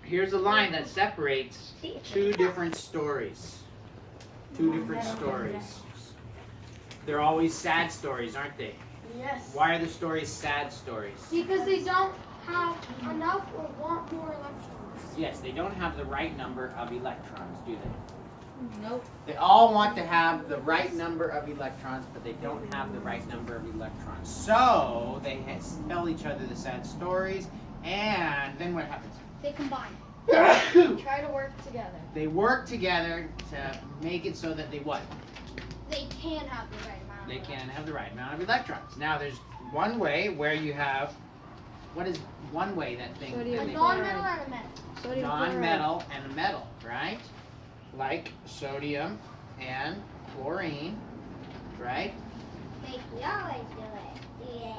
Here's a line that separates two different stories. Two different stories. They're always sad stories, aren't they? Yes. Why are the stories sad stories? Because they don't have enough or want more electrons. Yes, they don't have the right number of electrons, do they? Nope. They all want to have the right number of electrons, but they don't have the right number of electrons. So they tell each other the sad stories, and then what happens? They combine. Try to work together. They work together to make it so that they what? They can have the right amount. They can have the right amount of electrons. Now there's one way where you have, what is one way that thing? A Sodium non-metal and a metal. Sodium Non-metal and a metal, right? Like sodium and chlorine, right? We always do it. Yay.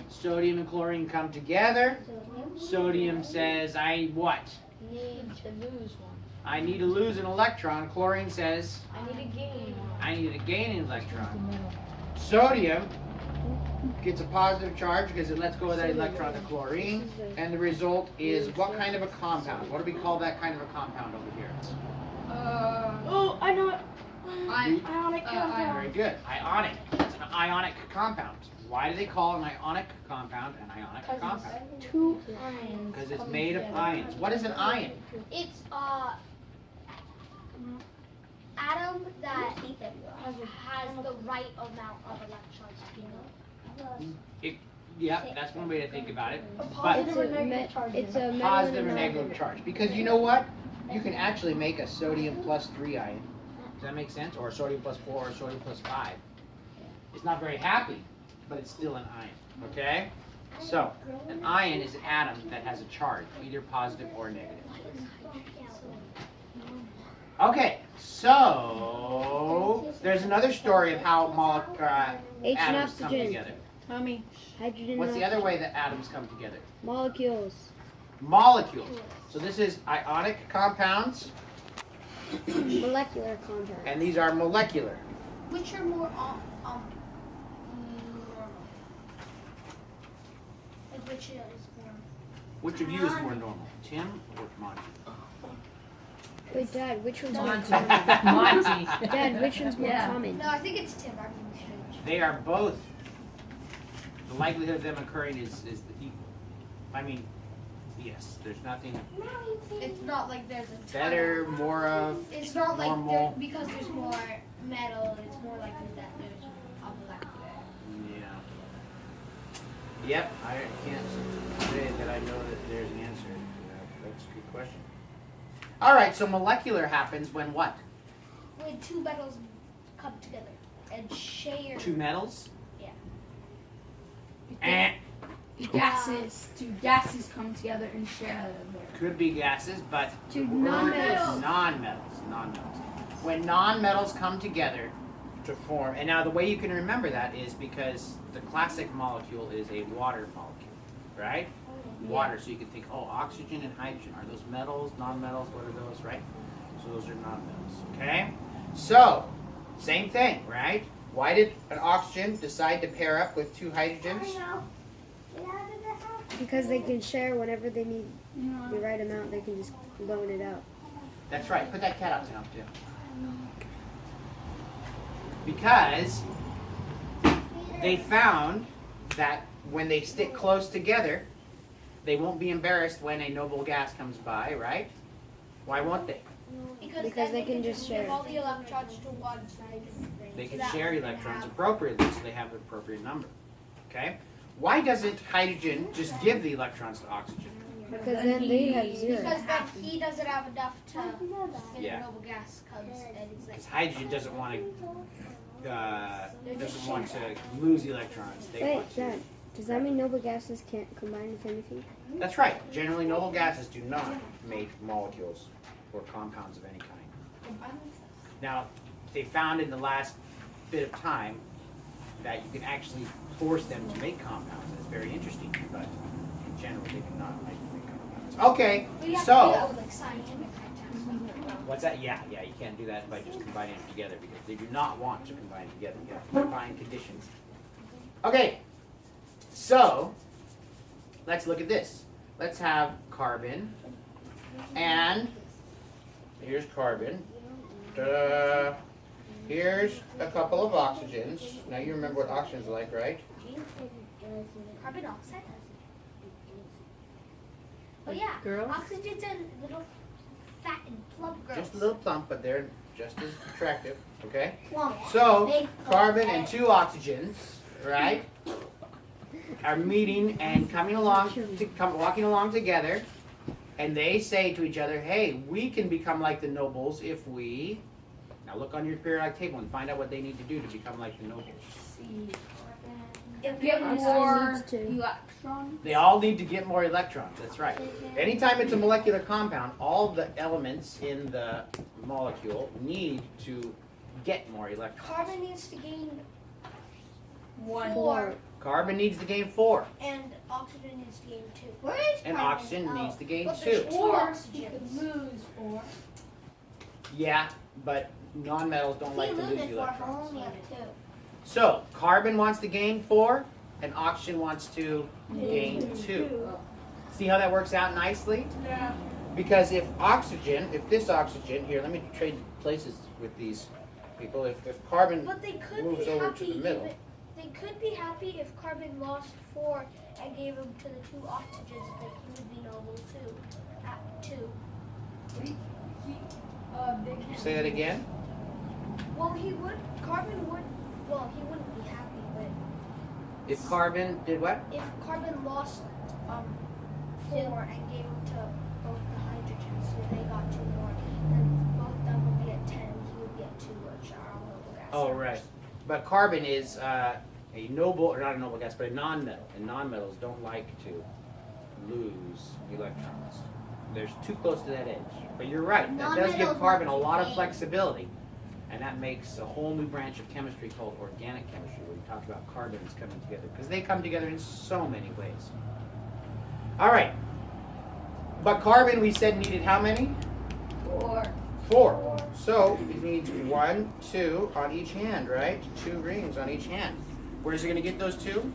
Sodium and chlorine come together. Sodium says, I what? Need to lose one. I need to lose an electron. Chlorine says, I need to gain one. I need to gain an electron. Sodium gets a positive charge because it lets go of that electron to chlorine, and the result is what kind of a compound? What do we call that kind of a compound over here? Oh, I know it. Ionic compound. Very good. Ionic. It's an ionic compound. Why do they call an ionic compound an ionic compound? Two ions. Because it's made of ions. What is an ion? It's atom that has the right amount of electrons. Yeah, that's one way to think about it. But It's a metal positive or and negative charge. Because you know what? You can actually make a sodium plus 3 ion. Does that make sense? Or a sodium plus 4 or sodium plus 5. It's not very happy, but it's still an ion. Okay? So, an ion is an atom that has a charge, either positive or negative. Okay, so there's another story of how H and atoms come oxygen. together. Tommy. Hydrogen. What's the other way that atoms come together? Molecules. Molecules. So this is ionic compounds, Molecular compounds. and these are molecular. Which are more normal? Like which is more? Which of you is more normal, Tim or Monty? Wait, Dad, which one's more Monty. common? Monty. Dad, which one's more Yeah. common? No, I think it's Tim. I'm being strange. They are both. The likelihood of them occurring is equal. I mean, yes. There's nothing It's not like there's a ton. better, more of. It's not like normal. because there's more metal. It's more likely that there's a molecular. Yeah. Yep. I can't say that I know that there's an answer. That's a good question. All right. So molecular happens when what? When two metals come together and share. Two metals. Yeah. Eh. Two gases come together and share them. Could be gases, but Two non-metals. Non-metals. When non-metals come together to form, and now the way you can remember that is because the classic molecule is a water molecule, right? Water. So you can think, oh, oxygen and hydrogen, are those metals, non-metals? What are those, right? So those are non-metals. Okay. So same thing, right? Why did an oxygen decide to pair up with two hydrogens? Because they can share whenever they need the right amount, they can just loan it out. That's right. Put that cat out now, too. Because they found that when they stick close together, they won't be embarrassed when a noble gas comes by, right? Why won't they? Because then they can just give share. all the electrons to one side. They can So that share way they electrons have- appropriately, so they have the appropriate number. Okay? Why doesn't hydrogen just give the electrons to oxygen? Because then they have zero. Because then he doesn't have enough to when Yeah. the noble gas comes and it's like Because hydrogen doesn't want to lose electrons. They Wait, want to. Dad, does that mean noble gases can't combine with anything? That's right. Generally, noble gases do not make molecules or compounds of any kind. Now, they found in the last bit of time that you can actually force them to make compounds. That's very interesting, but in general, they do not make compounds. Okay, we have to do so that with like scientific criteria. what's that? Yeah, you can't do that by just combining them together because they do not want to combine together. You have to combine conditions. Okay, so let's look at this. let's have carbon, and here's carbon. Ta-da. Here's a couple of oxygens. Now you remember what oxygen's like, right? Carbon dioxide. Oh yeah, Girls? oxygen's a little fat and plump girls. Just a little plump, but they're just as attractive, okay? Plump. So, Big carbon plump. and two oxygens, right, are meeting and walking along together, and they say to each other, hey, we can become like the nobles if we, now look on your periodic table and find out what they need to do to become like the nobles. See. If Get we- more needs to. electrons. They all need to get more electrons, that's right. Anytime it's a molecular compound, all the elements in the molecule need to get more electrons. Carbon needs to gain One. 4, Carbon needs to gain 4, and oxygen needs to gain 2. Where is and carbon? oxygen needs to gain But 2. there's 2 Or you oxygens. could lose 4. Yeah, but non-metals don't like He to lose loses 4, but electrons. only have 2. So, carbon wants to gain 4, and oxygen wants to gain 2. See how that works out nicely? Yeah. Because if this oxygen, here, let me trade places with these people. If carbon But they could moves be over happy. to the middle. They could be happy if carbon lost 4 and gave them to the 2 oxygens, but he would be noble too. At 2. They can't. Say that again? Well, carbon would. Well, he wouldn't be happy, but If carbon did what? if carbon lost 4 and gave them to both the hydrogens, so they got 2 more, then both of them would be at 10. He would be at 2, which are all noble gas. Oh, right. But carbon is a noble, or not a noble gas, but a non-metal. And non-metals don't like to lose electrons. They're too close to that edge. But you're right, that does give Non-metals carbon a want to lot of gain. flexibility. And that makes a whole new branch of chemistry called organic chemistry, where we talk about carbons coming together. Because they come together in so many ways. All right. But carbon, we said, needed how many? 4. 4. So it needs 1, 2 on each hand, right? 2 rings on each hand. Where's it going to get those 2?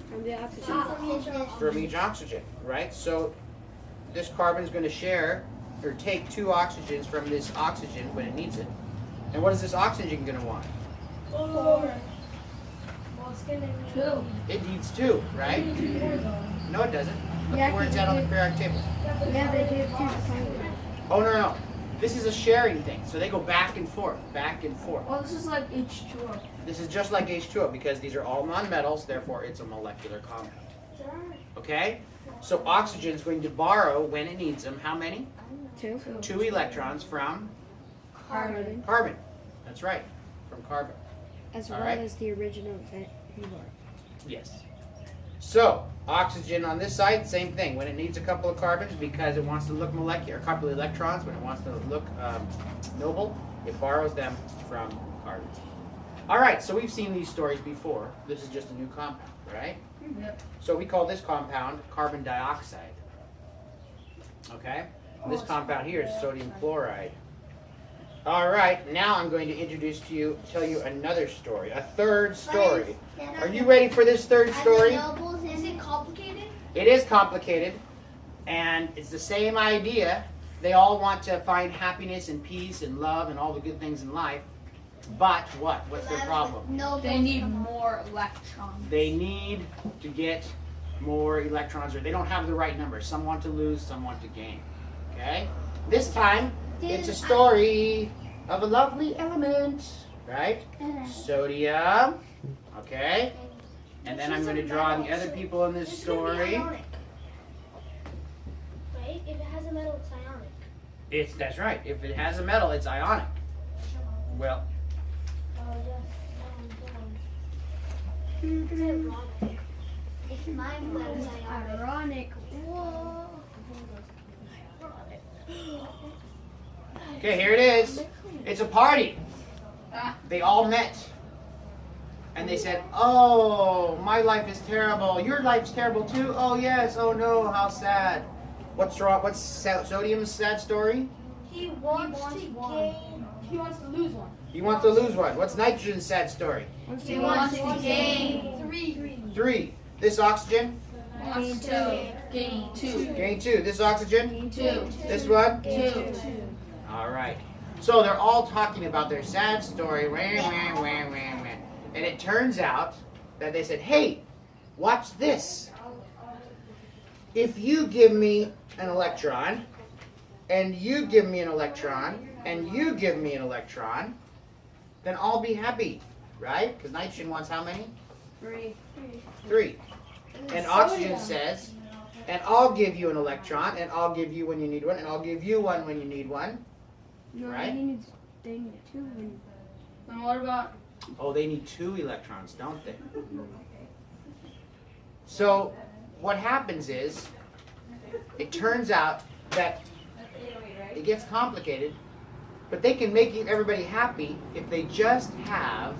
From the oxygen. From each oxygen, right? So this carbon is going to share or take 2 oxygens from this oxygen when it needs it. And what is this oxygen going to want? 4. Well, it's gonna need 2. It needs 2, right? No, it doesn't. Look Yeah, where it's at on the periodic table. Yeah, they do too. Oh, no. This is a sharing thing. So they go back and forth, back and forth. Well, this is like H2O. This is just like H2O because these are all nonmetals, therefore it's a molecular compound. Okay? So oxygen is going to borrow, when it needs them, how many? 2. 2 electrons from Carbon. carbon. That's right, from carbon. As All well right. as the original that he was. Yes. So oxygen on this side, same thing. When it needs a couple of carbons because it wants to look molecular, a couple of electrons, when it wants to look noble, it borrows them from carbon. All right, so we've seen these stories before. This is just a new compound, right? Yep. So we call this compound carbon dioxide. Okay? This compound here is sodium chloride. All right, now I'm going to tell you another story, a third story. Are you ready for this third story? Is it complicated? It is complicated, and it's the same idea. They all want to find happiness and peace and love and all the good things in life. But what? What's their problem? No. They need more electrons. They need to get more electrons, or they don't have the right number. Some want to lose, some want to gain. Okay? This time, it's a story of a lovely element, right? Sodium. Okay? And then I'm going to draw the other people in this It's gonna be story. ionic. Right? If it has a metal, it's ionic. That's right. If it has a metal, it's ionic. Well, It's ironic. It's mine that is ionic. Ironic. Whoa. okay, here it is. It's a party. Ah. They all met. And they said, oh, my life is terrible. Your life's terrible too? Oh, yes. Oh, no. How sad. What's wrong? What's Sodium's sad story? He wants to gain. He wants to lose one. You want to lose one. What's Nitrogen's sad story? He wants to gain 3. 3. This oxygen? wants to gain 2. Gain 2. This oxygen? 2. This one? 2. All right. So they're all talking about their sad story. Wah, wah, wah, wah, wah. And it turns out that they said, hey, watch this. If you give me an electron, and you give me an electron, and you give me an electron, then I'll be happy, right? Because nitrogen wants how many? 3. 3. And oxygen says, and I'll give you an electron, and I'll give you when you need one, and I'll give you one when you need one. No, Right? they need 2. Then what about Oh, they need 2 electrons, don't they? So what happens is, it turns out that it gets complicated, but they can make everybody happy if they just have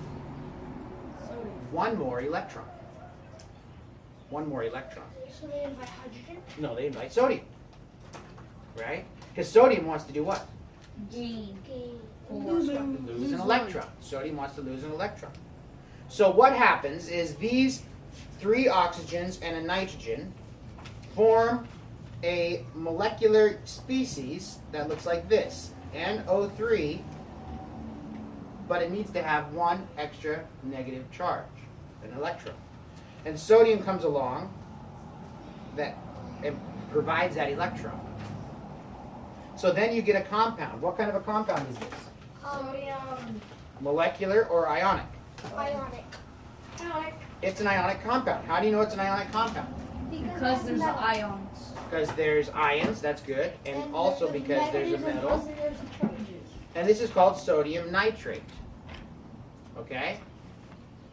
one more electron. One more electron. So they invite hydrogen? No, they invite sodium. Right? Because sodium wants to do what? gain? Gain. Lose an electron. Sodium wants to lose an electron. So what happens is these 3 oxygens and a nitrogen form a molecular species that looks like this, NO3, but it needs to have 1 extra negative charge, an electron. And sodium comes along that it provides that electron. So then you get a compound. What kind of a compound is this? Sodium. Molecular or ionic? Ionic. Ionic. It's an ionic compound. How do you know it's an ionic compound? Because there's ions. Because there's ions, that's good, and also because there's a metal. And this is called sodium nitrate. Okay?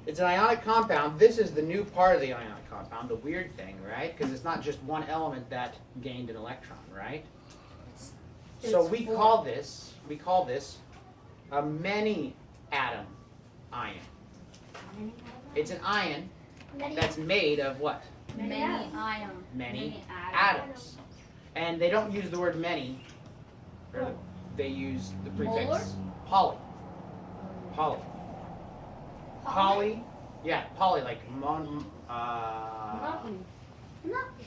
It's an ionic compound. This is the new part of the ionic compound, the weird thing, right? Because it's not just one element that gained an electron, right? So It's we 4. call this a many atom ion. It's an ion that's made of what? Many ions. Many atoms. And they don't use the word many, or they use the prefix Molar? poly. Poly. Poly, yeah, poly, like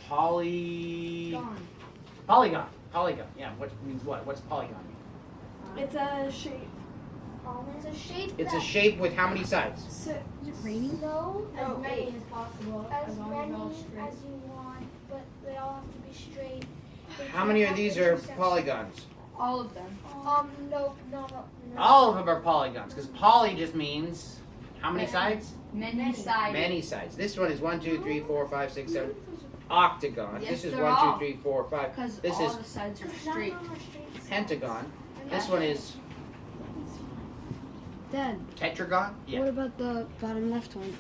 poly, polygon, polygon, yeah, what means what? What's polygon mean? It's a shape. It's a shape. It's a shape with how many sides? Raining? No, No, as as possible. As many as you want, but they all have to be straight. They How many can't of have these are intersections. All polygons? of them. No. All of them are polygons, because poly just means how many sides? Many sided. Many sides. This one is 1, 2, 3, 4, 5, 6, 7. Octagon. Yes, This is they're 1, all. 2, 3, 4, 5. Because This all is the sides are straight. pentagon. This one is Dad, tetragon. Yeah. what about the bottom left one?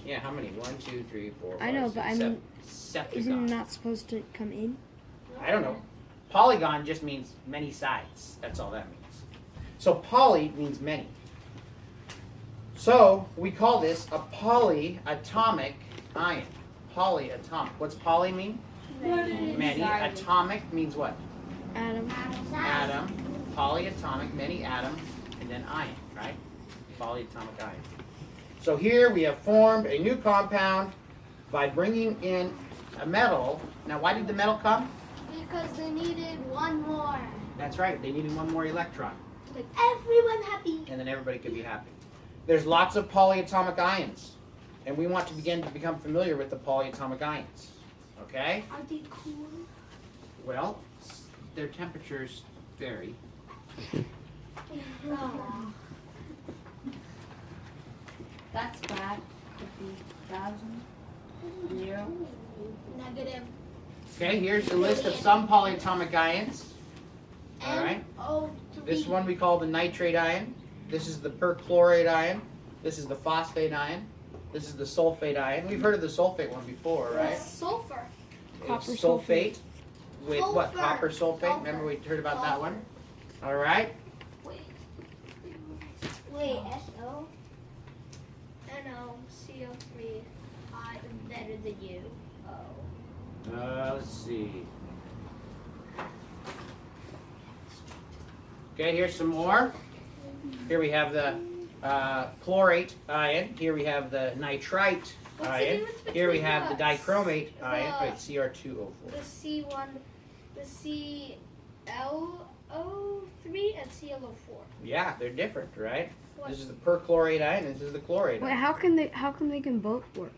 Yeah. How many? 1, 2, 3, 4, 5. I know, 6, but I 7. mean, Septagon. Isn't it not supposed to come in? I don't know. Polygon just means many sides. That's all that means. So poly means many. So we call this a polyatomic ion. Polyatomic. What's poly mean? Many. Sided. Atomic means what? Adam. Atom. Polyatomic, many atom, and then ion, right? Polyatomic ion. So here we have formed a new compound by bringing in a metal. Now why did the metal come? Because they needed one more. That's right, they needed one more electron, Like everyone happy. and then everybody could be happy. There's lots of polyatomic ions, and we want to begin to become familiar with the polyatomic ions. Okay? Are they cool? Well, their temperatures vary. No. That's bad. 50,000. 0. Negative. Okay, here's a list of some polyatomic ions. All right? NO3. This one we call the nitrate ion. This is the perchlorate ion. This is the phosphate ion. This is the sulfate ion. We've heard of the sulfate one before, right? Sulfur. Copper It's sulfate with what? Sulfur. Copper sulfate. Remember we heard about that one? All right. Wait, SO? NO, CO3. I am better than you. Oh. Let's see. Okay, here's some more. Here we have the chlorate ion. Here we have the nitrite What's the ion. difference Here we between have the dichromate ion. the- Wait, Cr2O4. the C1, the ClO3 and ClO4. Yeah, they're different, right? What? This is the perchlorate ion, and this is the chlorate Wait, ion. how come they can both work?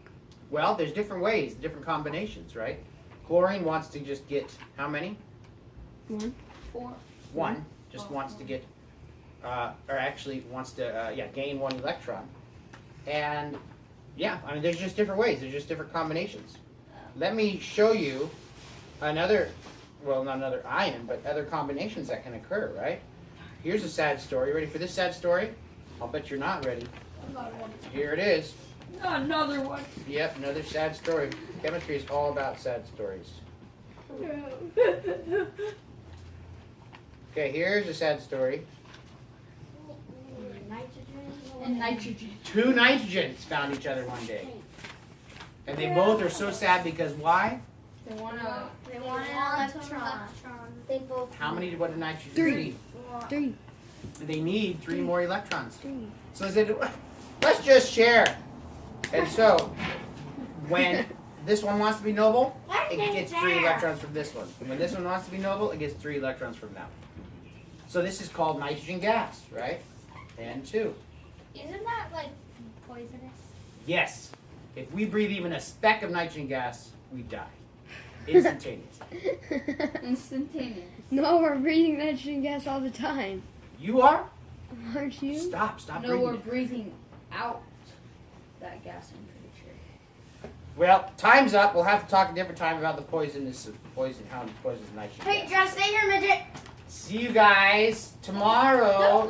Well, there's different ways, different combinations, right? Chlorine wants to just get how many? One. 4. One. Just wants to get, or actually wants to, gain one electron. And yeah, I mean, there's just different ways. There's just different combinations. Let me show you another, well, not another ion, but other combinations that can occur, right? Here's a sad story. Ready for this sad story? I'll bet you're not ready. Another one. Here it is. Another one. Yep, another sad story. Chemistry is all about sad stories. Okay, here's a sad story. And nitrogen. Two nitrogens found each other one day. And they both are so sad because why? They wanna. They want an electron. They both. How many what do nitrogens Three. need? 3. They need 3 more electrons. 3. So they said, let's just share. And so, when this one wants to be noble, it gets 3 electrons from this one. And when this one wants to be noble, it gets 3 electrons from that one. So this is called nitrogen gas, right? N2. Isn't that like poisonous? Yes. If we breathe even a speck of nitrogen gas, we die. Instantaneous. Instantaneous. No, we're breathing nitrogen gas all the time. You are? Aren't you? Stop No, breathing we're it. breathing out that gas, I'm pretty sure. Well, time's up. We'll have to talk a different time about the poisonous poison, how poisonous nitrogen gas. Hey, just stay here, midget. See you guys tomorrow.